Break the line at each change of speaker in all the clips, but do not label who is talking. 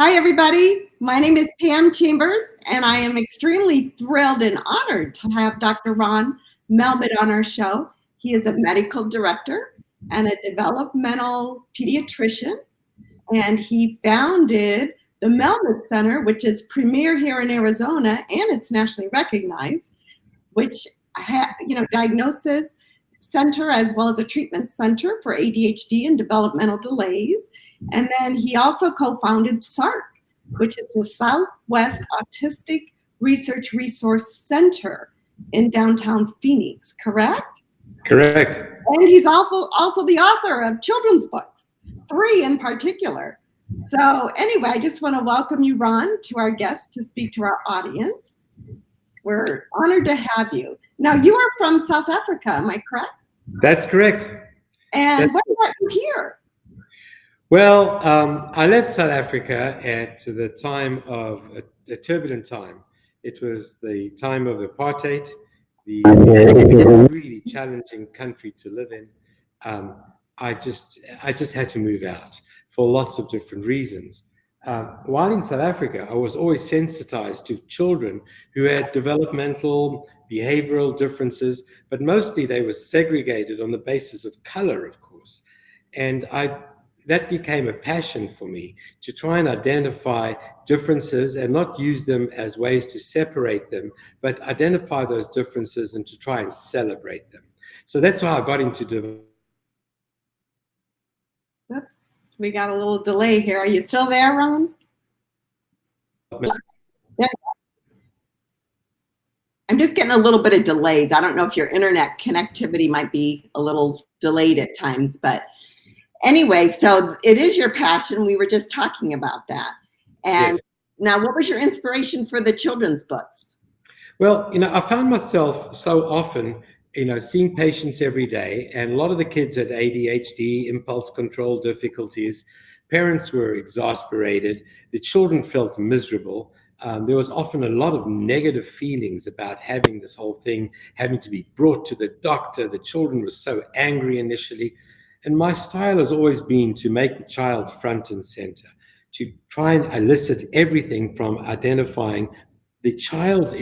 Hi, everybody. My name is Pam Chambers, and I am extremely thrilled and honored to have Dr. Raun Melmed on our show. He is a medical director and a developmental pediatrician, and he founded the Melmed Center, which is premier here in Arizona, and it's nationally recognized, which diagnosis center as well as a treatment center for ADHD and developmental delays. And then he also co-founded SARC, which is the Southwest Autistic Research Resource Center in downtown Phoenix, correct?
Correct.
And he's also the author of children's books, 3 in particular. So anyway, I just want to welcome you, Raun, to our guest to speak to our audience. We're honored to have you. Now, you are from South Africa, am I correct?
That's correct.
And what brought you here?
Well, I left South Africa at the time of a turbulent time. It was the time of apartheid, the really challenging country to live in. I just had to move out for lots of different reasons. While in South Africa, I was always sensitized to children who had developmental, behavioral differences, but mostly they were segregated on the basis of color, of course. And that became a passion for me, to try and identify differences and not use them as ways to separate them, but identify those differences and to try and celebrate them. So that's why I got into development.
Oops, we got a little delay here. Are you still there, Raun? I'm just getting a little bit of delays. I don't know if your internet connectivity might be a little delayed at times, but anyway, so it is your passion. We were just talking about that. And yes. Now, what was your inspiration for the children's books?
Well, I found myself so often, seeing patients every day, and a lot of the kids had ADHD, impulse control difficulties. Parents were exasperated. The children felt miserable. There was often a lot of negative feelings about having this whole thing, having to be brought to the doctor. The children were so angry initially. And my style has always been to make the child front and center, to try and elicit everything from identifying the child's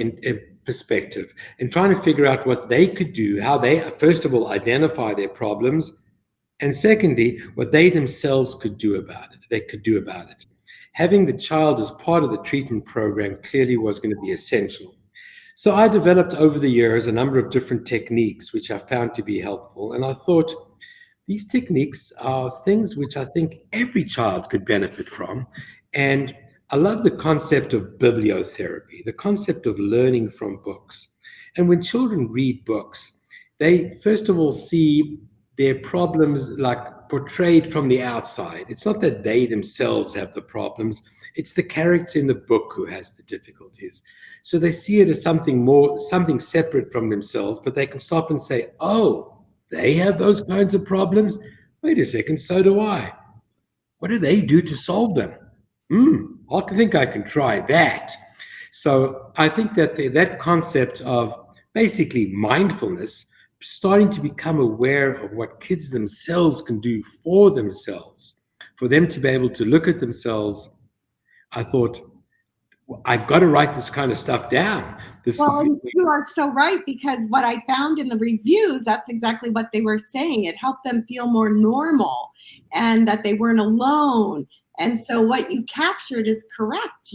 perspective and trying to figure out what they could do, how they, first of all, identify their problems, and secondly, what they themselves could do about it. Having the child as part of the treatment program clearly was going to be essential. So I developed over the years a number of different techniques which I found to be helpful. And I thought these techniques are things which I think every child could benefit from. And I love the concept of bibliotherapy, the concept of learning from books. And when children read books, they first of all see their problems like portrayed from the outside. It's not that they themselves have the problems. It's the character in the book who has the difficulties. So they see it as something separate from themselves, but they can stop and say, oh, they have those kinds of problems? Wait a second, so do I. What do they do to solve them? I think I can try that. So I think that that concept of basically mindfulness, starting to become aware of what kids themselves can do for themselves, for them to be able to look at themselves, I thought, I've got to write this kind of stuff down.
You are so right, because what I found in the reviews, that's exactly what they were saying. It helped them feel more normal and that they weren't alone. And so what you captured is correct,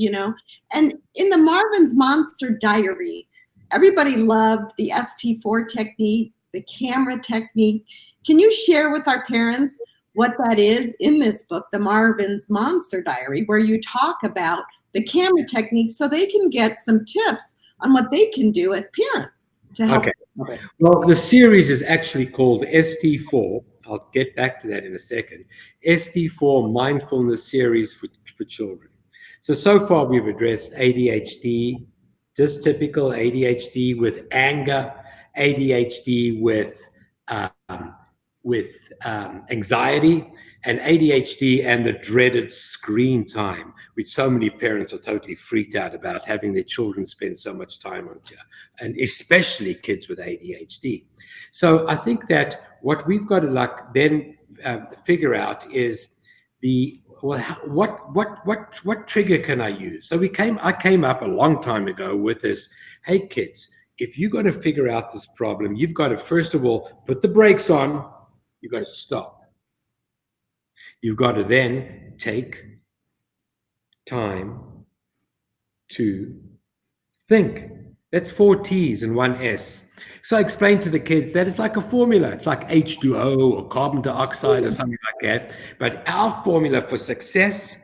And in the Marvin's Monster Diary, everybody loved the ST4 technique, the camera technique. Can you share with our parents what that is in this book, the Marvin's Monster Diary, where you talk about the camera technique so they can get some tips on what they can do as parents to help?
Okay. Well, the series is actually called ST4. I'll get back to that in a second. ST4 Mindfulness Series for Children. So far we've addressed ADHD, just typical ADHD with anger, ADHD with anxiety, and ADHD and the dreaded screen time, which so many parents are totally freaked out about, having their children spend so much time on here, and especially kids with ADHD. So I think that what we've got to then figure out is well, what trigger can I use? So I came up a long time ago with this. Hey, kids, if you're going to figure out this problem, you've got to first of all put the brakes on. You've got to stop. You've got to then take time to think. That's 4 T's and 1 S. So I explained to the kids that it's like a formula. It's like H2O or carbon dioxide or something like that. But our formula for success,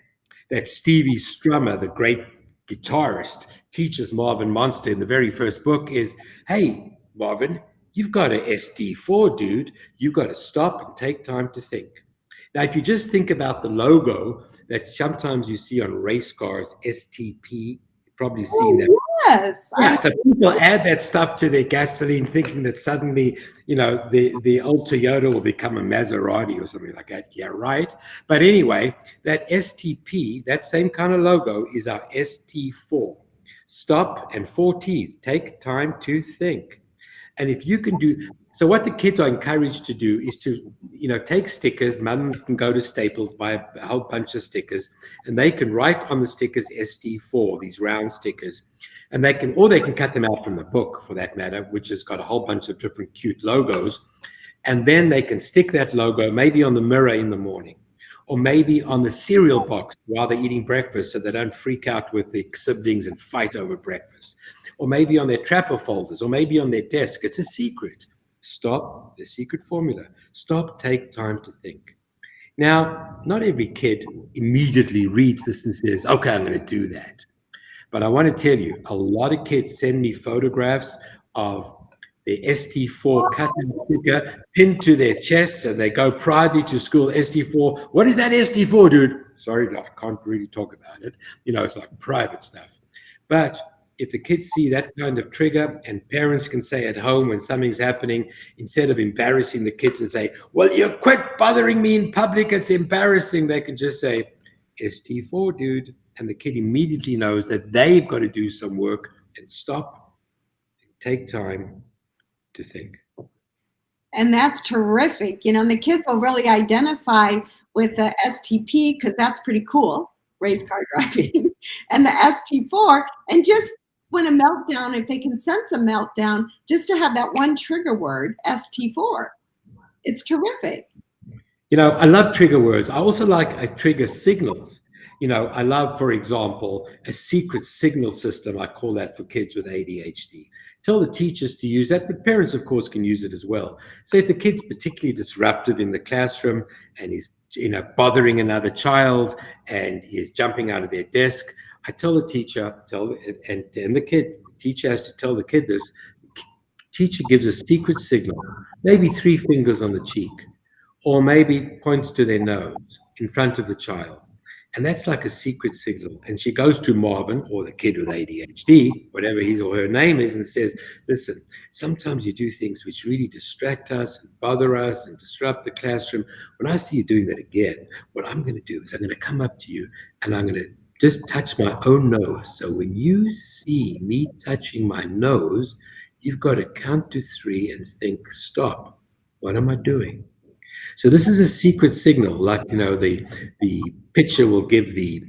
that Stevie Strummer, the great guitarist, teaches Marvin Monster in the very first book is, hey, Marvin, you've got a ST4, dude. You've got to stop and take time to think. Now, if you just think about the logo that sometimes you see on race cars, STP, you've probably seen that.
Yes.
Yeah, so people add that stuff to their gasoline, thinking that suddenly, the old Toyota will become a Maserati or something like that. Yeah, right. But anyway, that STP, that same kind of logo, is our ST4. Stop and 4 T's. Take time to think. And if you can do so, what the kids are encouraged to do is to, take stickers. Mums can go to Staples, buy a whole bunch of stickers, and they can write on the stickers ST4, these round stickers. And they can cut them out from the book for that matter, which has got a whole bunch of different cute logos. And then they can stick that logo maybe on the mirror in the morning, or maybe on the cereal box while they're eating breakfast so they don't freak out with the siblings and fight over breakfast, or maybe on their trapper folders, or maybe on their desk. It's a secret. Stop, the secret formula. Stop, take time to think. Now, not every kid immediately reads this and says, okay, I'm going to do that. But I want to tell you, a lot of kids send me photographs of the ST4 cut and sticker pinned to their chests, and they go proudly to school, ST4. What is that ST4, dude? Sorry, I can't really talk about it. It's like private stuff. But if the kids see that kind of trigger, and parents can say at home when something's happening, instead of embarrassing the kids and say, well, you quit bothering me in public, it's embarrassing, they can just say, ST4, dude. And the kid immediately knows that they've got to do some work and stop and take time to think.
And that's terrific. And the kids will really identify with the STP because that's pretty cool, race car driving, and the ST4. And just when a meltdown, if they can sense a meltdown, just to have that one trigger word, ST4, it's terrific.
I love trigger words. I also like trigger signals. I love, for example, a secret signal system. I call that for kids with ADHD. Tell the teachers to use that, but parents, of course, can use it as well. So if the kid's particularly disruptive in the classroom and he's, bothering another child and he's jumping out of their desk, I tell the teacher, the teacher has to tell the kid this. The teacher gives a secret signal, maybe 3 fingers on the cheek, or maybe points to their nose in front of the child. And that's like a secret signal. And she goes to Marvin, or the kid with ADHD, whatever his or her name is, and says, listen, sometimes you do things which really distract us and bother us and disrupt the classroom. When I see you doing that again, what I'm going to do is I'm going to come up to you and I'm going to just touch my own nose. So when you see me touching my nose, you've got to count to 3 and think, stop. What am I doing? So this is a secret signal, like, the pitcher will give the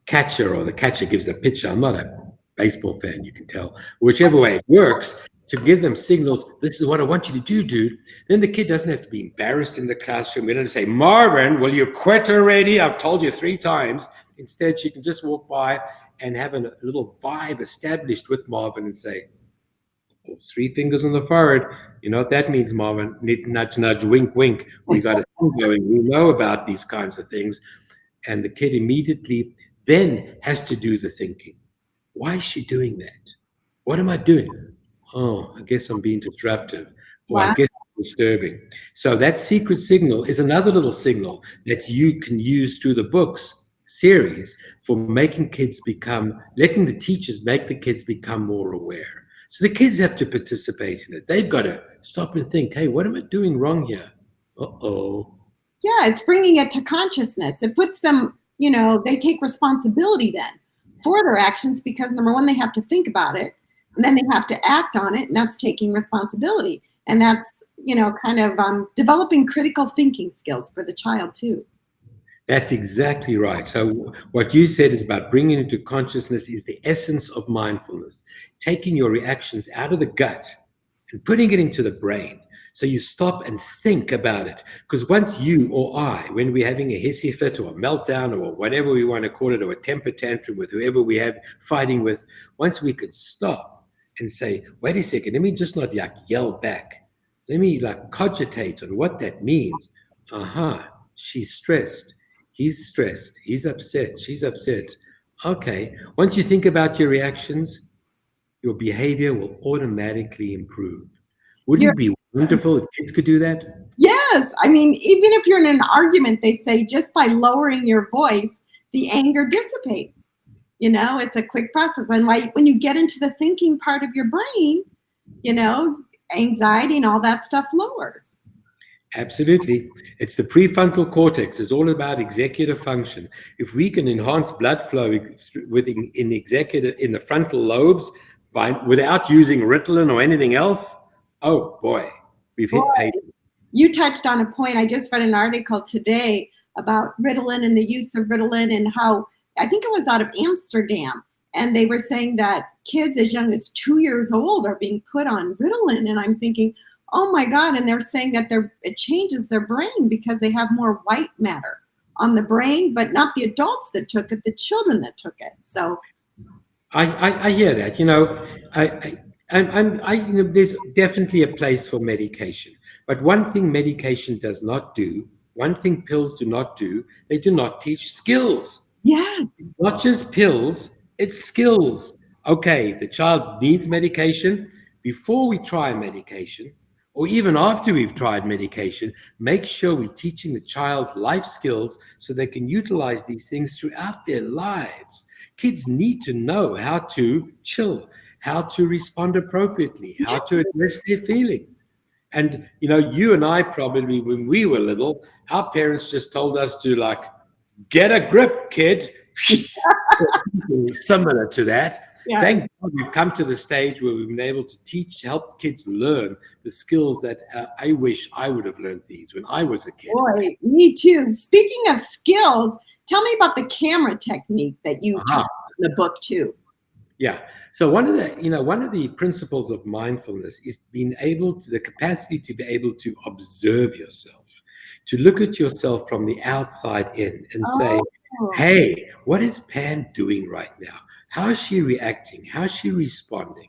catcher, or the catcher gives the pitcher. I'm not a baseball fan, you can tell. Whichever way it works, to give them signals, this is what I want you to do, dude. Then the kid doesn't have to be embarrassed in the classroom. We don't say, Marvin, will you quit already? I've told you 3 times. Instead, she can just walk by and have a little vibe established with Marvin and say, 3 fingers on the forehead. You know what that means, Marvin? Nudge, nudge, wink, wink. We got a thing going. We know about these kinds of things. And the kid immediately then has to do the thinking. Why is she doing that? What am I doing? Oh, I guess I'm being disruptive. Or I guess I'm disturbing. So that secret signal is another little signal that you can use through the books series for letting the teachers make the kids become more aware. So the kids have to participate in it. They've got to stop and think, hey, what am I doing wrong here? Uh-oh.
Yeah, it's bringing it to consciousness. It puts them, they take responsibility then for their actions because, number one, they have to think about it, and then they have to act on it, and that's taking responsibility. And that's, kind of developing critical thinking skills for the child too.
That's exactly right. So what you said is about bringing into consciousness is the essence of mindfulness, taking your reactions out of the gut and putting it into the brain. So you stop and think about it. Because once you or I, when we're having a hissy fit or a meltdown or whatever we want to call it, or a temper tantrum with whoever we have fighting with, once we could stop and say, wait a second, let me just not like yell back. Let me like cogitate on what that means. Uh-huh, she's stressed. He's stressed. He's upset. She's upset. Okay. Once you think about your reactions, your behavior will automatically improve. Wouldn't
You're
it be wonderful if kids could do that?
Yes, I mean, even if you're in an argument, they say just by lowering your voice, the anger dissipates. It's a quick process. And when you get into the thinking part of your brain, you know, anxiety and all that stuff lowers.
Absolutely. It's the prefrontal cortex. It's all about executive function. If we can enhance blood flow in the frontal lobes without using Ritalin or anything else, oh boy, we've
Boy,
hit pay.
you touched on a point. I just read an article today about Ritalin and the use of Ritalin and how, I think it was out of Amsterdam, and they were saying that kids as young as 2 years old are being put on Ritalin. And I'm thinking, oh my God. And they're saying that it changes their brain because they have more white matter on the brain, but not the adults that took it, the children that took it. So
I hear that. There's definitely a place for medication. But one thing medication does not do, one thing pills do not do, they do not teach skills.
yes,
Not just pills, it's skills. Okay, the child needs medication. Before we try medication, or even after we've tried medication, make sure we're teaching the child life skills so they can utilize these things throughout their lives. Kids need to know how to chill, how to respond appropriately, how to address their feelings. And you and I probably, when we were little, our parents just told us to like get a grip, kid. Similar to that.
yeah.
Thank God we've come to the stage where we've been able to help kids learn the skills that I wish I would have learned these when I was a kid.
Boy, me too. Speaking of skills, tell me about the camera technique that you taught in the book too.
Yeah. So one of the principles of mindfulness is the capacity to be able to observe yourself, to look at yourself from the outside in and say, hey, what is Pam doing right now? How is she reacting? How is she responding?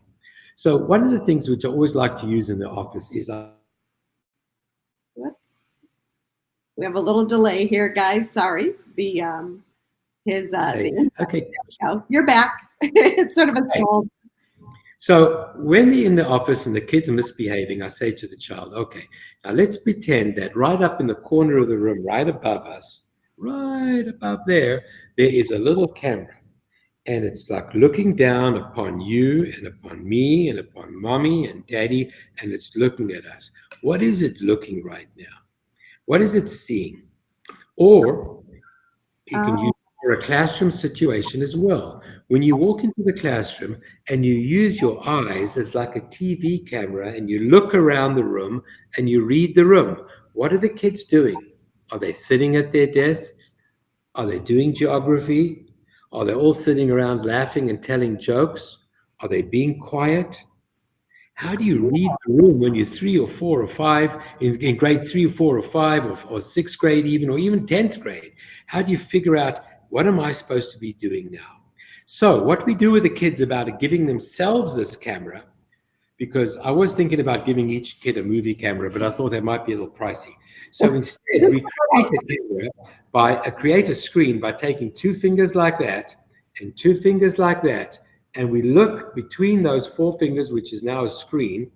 So one of the things which I always like to use in the office is
Whoops. We have a little delay here, guys. Sorry.
okay.
You're back. It's sort of a stall.
So when they're in the office and the kids are misbehaving, I say to the child, okay, now let's pretend that right up in the corner of the room, right above us, right above there is a little camera. And it's like looking down upon you and upon me and upon mommy and daddy, and it's looking at us. What is it looking right now? What is it seeing? Or you can use it for a classroom situation as well. When you walk into the classroom and you use your eyes as like a TV camera and you look around the room and you read the room, what are the kids doing? Are they sitting at their desks? Are they doing geography? Are they all sitting around laughing and telling jokes? Are they being quiet? How do you read the room when you're 3 or 4 or 5 in grade 3 or 4 or 5 or sixth grade even, or even 10th grade? How do you figure out what am I supposed to be doing now? So what we do with the kids about giving themselves this camera, because I was thinking about giving each kid a movie camera, but I thought that might be a little pricey. So instead, we create a screen by taking 2 fingers like that and 2 fingers like that, and we look between those 4 fingers, which is now a screen.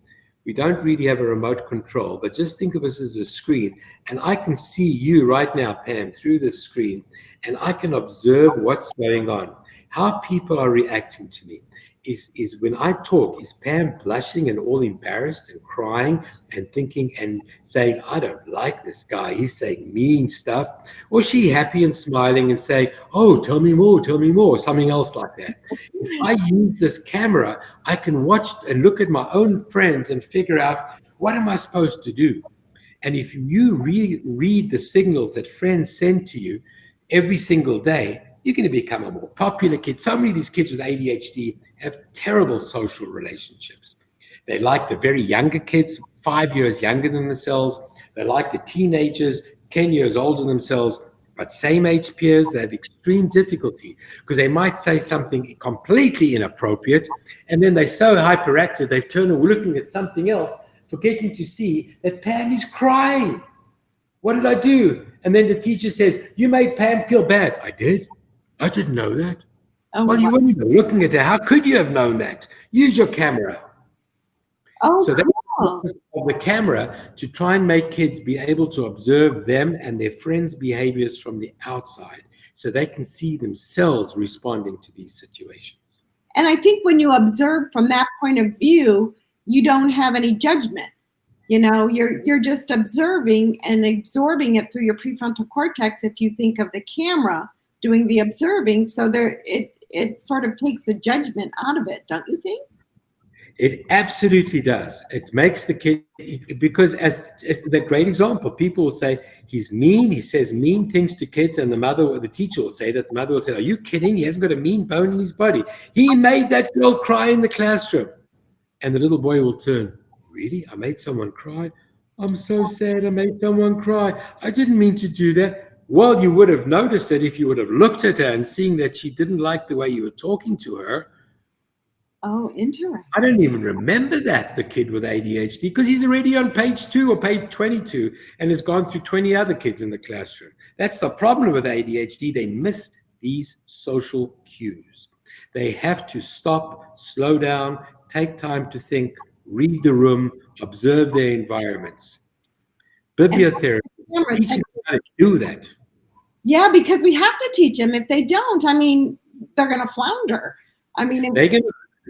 We don't really have a remote control, but just think of us as a screen. And I can see you right now, Pam, through this screen, and I can observe what's going on, how people are reacting to me. Is when I talk, is Pam blushing and all embarrassed and crying and thinking and saying, I don't like this guy, he's saying mean stuff? Or is she happy and smiling and saying, oh, tell me more, something else like that? If I use this camera, I can watch and look at my own friends and figure out, what am I supposed to do? And if you read the signals that friends send to you, every single day, you're going to become a more popular kid. So many of these kids with ADHD have terrible social relationships. They like the very younger kids, 5 years younger than themselves. They like the teenagers, 10 years older than themselves, but same age peers. They have extreme difficulty because they might say something completely inappropriate, and then they're so hyperactive, they've turned looking at something else, forgetting to see that Pam is crying. What did I do? And then the teacher says, you made Pam feel bad. I did? I didn't know that.
Oh,
Well,
wow.
you weren't even looking at her. How could you have known that? Use your camera.
Oh,
So that's the
cool.
purpose of the camera, to try and make kids be able to observe them and their friends' behaviors from the outside so they can see themselves responding to these situations.
And I think when you observe from that point of view, you don't have any judgment. You know, you're just observing and absorbing it through your prefrontal cortex if you think of the camera doing the observing. So it sort of takes the judgment out of it, don't you think?
It absolutely does. It makes the kid, because as the great example, people will say he's mean, he says mean things to kids, and the mother or the teacher will say that, the mother will say, are you kidding? He hasn't got a mean bone in his body. He made that girl cry in the classroom. And the little boy will turn, really? I made someone cry? I'm so sad I made someone cry. I didn't mean to do that. Well, you would have noticed it if you would have looked at her and seen that she didn't like the way you were talking to her.
Oh, interesting.
I don't even remember that, the kid with ADHD, because he's already on page 2 or page 22 and has gone through 20 other kids in the classroom. That's the problem with ADHD. They miss these social cues. They have to stop, slow down, take time to think, read the room, observe their environments. Bibliotherapy, teaching them how to do that.
Yeah, because we have to teach them. If they don't, I mean, they're going to flounder. I mean,
They can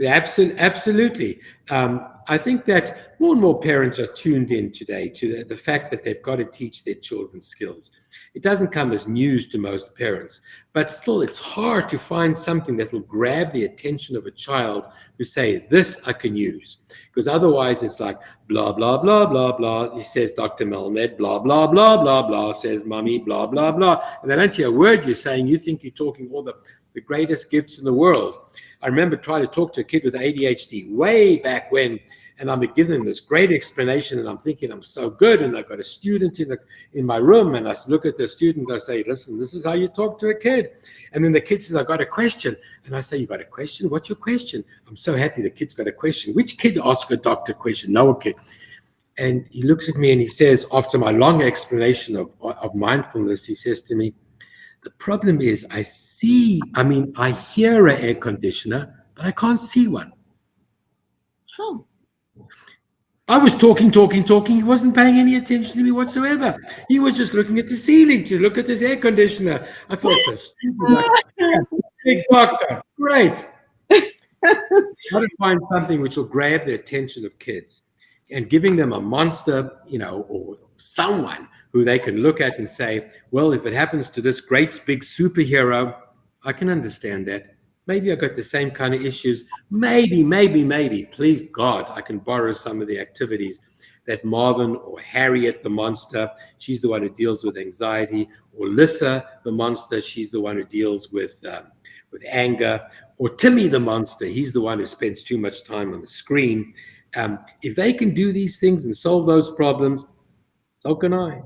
absolutely. I think that more and more parents are tuned in today to the fact that they've got to teach their children skills. It doesn't come as news to most parents, but still it's hard to find something that will grab the attention of a child who say, this I can use. Because otherwise it's like, blah, blah, blah, blah, blah. He says, Dr. Melmed, blah, blah, blah, blah, blah, says mommy, blah, blah, blah. And they don't hear a word you're saying. You think you're talking all the greatest gifts in the world. I remember trying to talk to a kid with ADHD way back when, and I'm giving them this great explanation, and I'm thinking I'm so good, and I've got a student in my room, and I look at the student, I say, listen, this is how you talk to a kid. And then the kid says, I've got a question. And I say, you got a question? What's your question? I'm so happy the kid's got a question. Which kids ask a doctor question? No kid. And he looks at me and he says, after my long explanation of mindfulness, he says to me, the problem is I hear an air conditioner, but I can't see one.
huh.
I was talking. He wasn't paying any attention to me whatsoever. He was just looking at the ceiling to look at this air conditioner. I felt so stupid. Like, yeah, big doctor, great. How to find something which will grab the attention of kids, and giving them a monster, or someone who they can look at and say, well, if it happens to this great big superhero, I can understand that. Maybe I got the same kind of issues. Maybe, please God, I can borrow some of the activities that Marvin or Harriet the monster, she's the one who deals with anxiety, or Lissa the monster, she's the one who deals with anger, or Timmy the monster, he's the one who spends too much time on the screen. If they can do these things and solve those problems, so can I.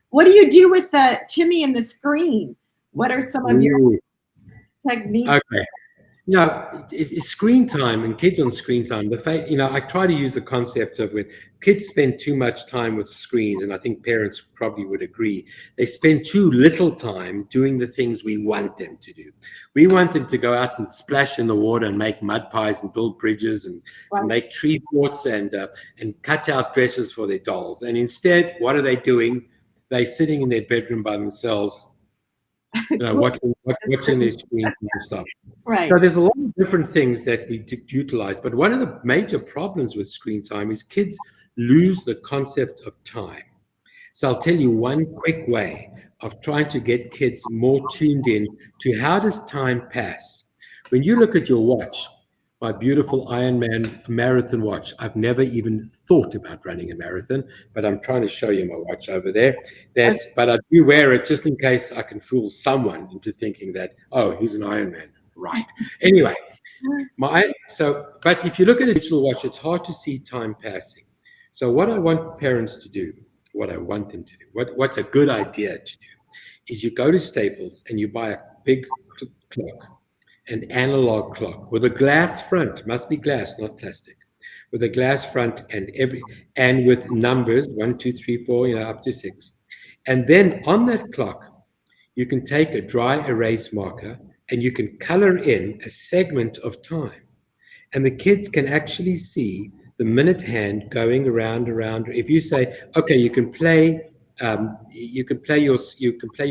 What do you do with the Timmy and the screen? What are some of your techniques?
Okay. It's screen time and kids on screen time. I try to use the concept of when kids spend too much time with screens, and I think parents probably would agree, they spend too little time doing the things we want them to do. We want them to go out and splash in the water and make mud pies and build bridges and make tree forts and cut out dresses for their dolls. And instead, what are they doing? They're sitting in their bedroom by themselves, watching their screen and stuff.
Right.
So there's a lot of different things that we utilize, but one of the major problems with screen time is kids lose the concept of time. So I'll tell you one quick way of trying to get kids more tuned in to how does time pass. When you look at your watch, my beautiful Ironman marathon watch. I've never even thought about running a marathon, but I'm trying to show you my watch over there. But I do wear it just in case I can fool someone into thinking that, oh, he's an Ironman. Right. Anyway, but if you look at a digital watch, it's hard to see time passing. So what I want parents to do, what I want them to do, what's a good idea to do, is you go to Staples and you buy a big clock, an analog clock with a glass front, must be glass, not plastic, with a glass front and with numbers 1, 2, 3, 4, up to 6. And then on that clock, you can take a dry erase marker and you can color in a segment of time. And the kids can actually see the minute hand going around. If you say, okay, you can play your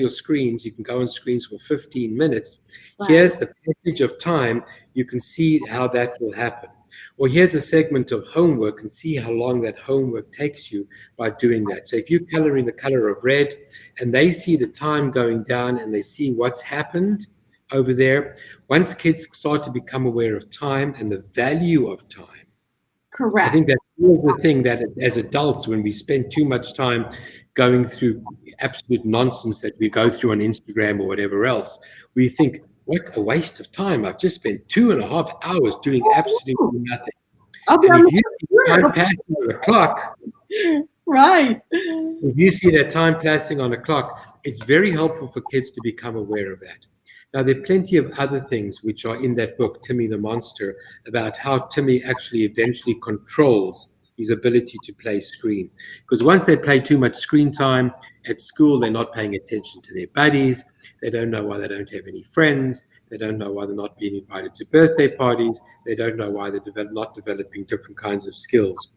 screens. You can go on screens for 15 minutes. Wow. Here's the passage of time. You can see how that will happen. Or here's a segment of homework and see how long that homework takes you by doing that. So if you color in the color of red and they see the time going down and they see what's happened over there, once kids start to become aware of time and the value of time.
Correct.
I think that's the thing that as adults, when we spend too much time going through absolute nonsense that we go through on Instagram or whatever else, we think, what a waste of time. I've just spent 2.5 hours doing absolutely nothing. And if you see time passing on the clock,
right.
If you see that time passing on a clock, it's very helpful for kids to become aware of that. Now, there are plenty of other things which are in that book, Timmy the Monster, about how Timmy actually eventually controls his ability to play screen. Because once they play too much screen time at school, they're not paying attention to their buddies. They don't know why they don't have any friends. They don't know why they're not being invited to birthday parties. They don't know why they're not developing different kinds of skills.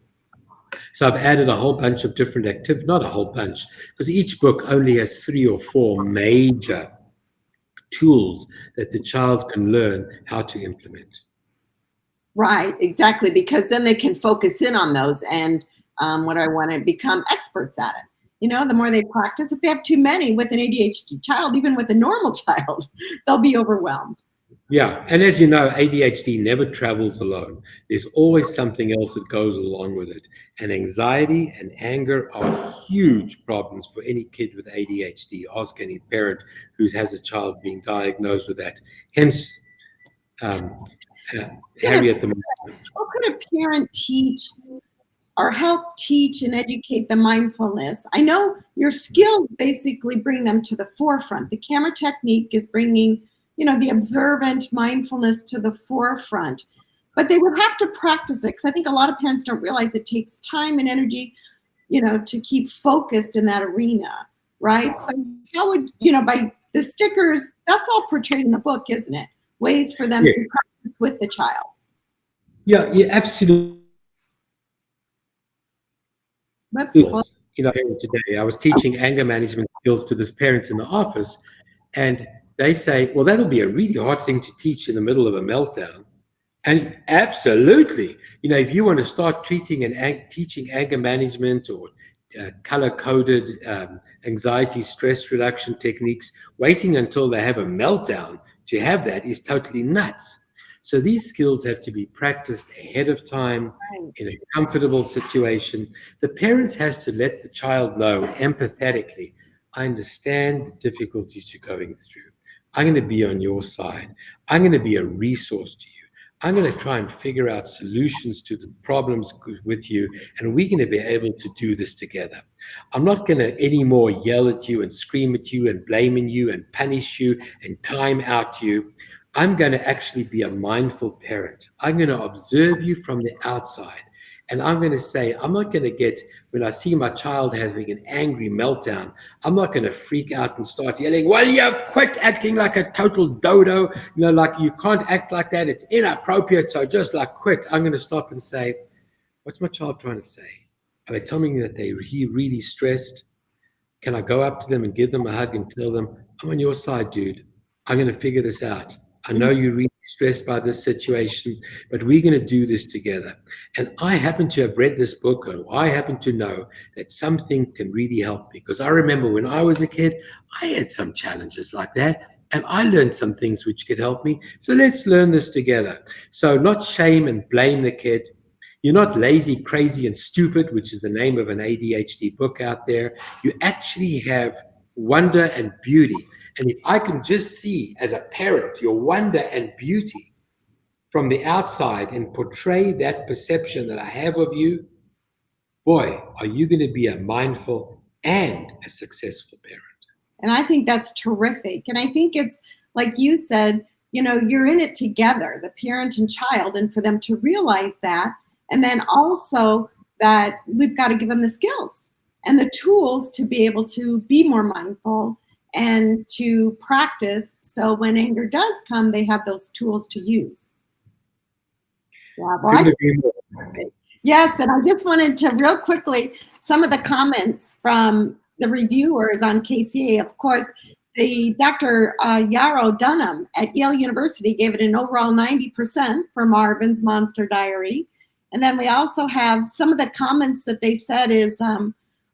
So I've added a whole bunch of different activities, not a whole bunch, because each book only has 3 or 4 major tools that the child can learn how to implement.
Right, exactly, because then they can focus in on those and what I want to become experts at it. The more they practice, if they have too many with an ADHD child, even with a normal child, they'll be overwhelmed.
Yeah, and as you know, ADHD never travels alone. There's always something else that goes along with it. And anxiety and anger are huge problems for any kid with ADHD. Ask any parent who has a child being diagnosed with that. Hence, Harry at the moment.
How could a parent teach or help teach and educate the mindfulness? I know your skills basically bring them to the forefront. The camera technique is bringing the observant mindfulness to the forefront, but they would have to practice it, because I think a lot of parents don't realize it takes time and energy, to keep focused in that arena, right? So how would, by the stickers, that's all portrayed in the book, isn't it? Ways for them to practice with the child.
Yeah, absolutely. Today I was teaching anger management skills to this parent in the office, and they say, well, that'll be a really hard thing to teach in the middle of a meltdown. And absolutely, if you want to start teaching anger management or color-coded anxiety stress reduction techniques, waiting until they have a meltdown to have that is totally nuts. So these skills have to be practiced ahead of time in a comfortable situation. The parents has to let the child know empathetically, I understand the difficulties you're going through. I'm going to be on your side. I'm going to be a resource to you. I'm going to try and figure out solutions to the problems with you, and we're going to be able to do this together. I'm not going to anymore yell at you and scream at you and blame you and punish you and time out you. I'm going to actually be a mindful parent. I'm going to observe you from the outside. And I'm going to say, I'm not going to get, when I see my child having an angry meltdown, I'm not going to freak out and start yelling, well, you quit acting like a total dodo. Like you can't act like that. It's inappropriate. So just quit. I'm going to stop and say, what's my child trying to say? Are they telling me that they're really stressed? Can I go up to them and give them a hug and tell them, I'm on your side, dude. I'm going to figure this out. I know you're really stressed by this situation, but we're going to do this together. And I happen to have read this book, or I happen to know that something can really help me. Because I remember when I was a kid, I had some challenges like that. and I learned some things which could help me. So let's learn this together. So not shame and blame the kid. You're not lazy, crazy, and stupid, which is the name of an ADHD book out there. You actually have wonder and beauty. And if I can just see as a parent your wonder and beauty from the outside and portray that perception that I have of you, boy, are you going to be a mindful and a successful parent.
And I think that's terrific. And I think it's like you said, you're in it together, the parent and child, and for them to realize that. And then also that we've got to give them the skills and the tools to be able to be more mindful and to practice. So when anger does come, they have those tools to use. Yeah, well, yes, and I just wanted to real quickly, some of the comments from the reviewers on KCA. Of course, the Dr. Yarrow Dunham at Yale University gave it an overall 90% for Marvin's Monster Diary. And then we also have some of the comments that they said is,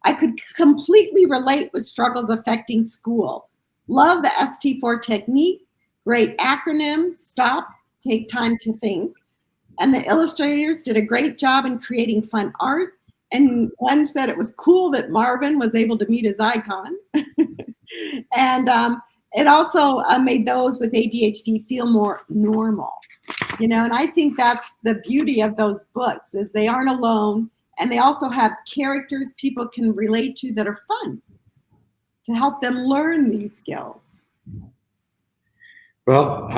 I could completely relate with struggles affecting school. Love the ST4 technique, great acronym, stop, take time to think. And the illustrators did a great job in creating fun art. And one said it was cool that Marvin was able to meet his icon. And it also made those with ADHD feel more normal. And I think that's the beauty of those books is they aren't alone. And they also have characters people can relate to that are fun to help them learn these skills.
Well,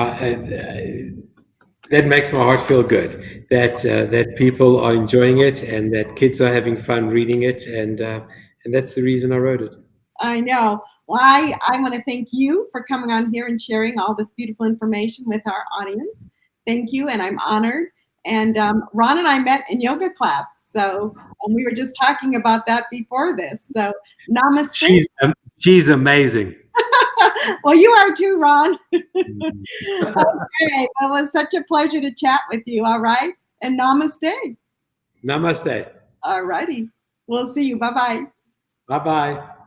that makes my heart feel good that people are enjoying it and that kids are having fun reading it, and that's the reason I wrote it.
I know. Well, I want to thank you for coming on here and sharing all this beautiful information with our audience. Thank you, and I'm honored. And Raun and I met in yoga class, so we were just talking about that before this. So namaste.
She's amazing.
Well, you are too, Raun. Okay, well, it was such a pleasure to chat with you. All right, and namaste.
Namaste.
All righty. We'll see you. Bye-bye.
Bye-bye.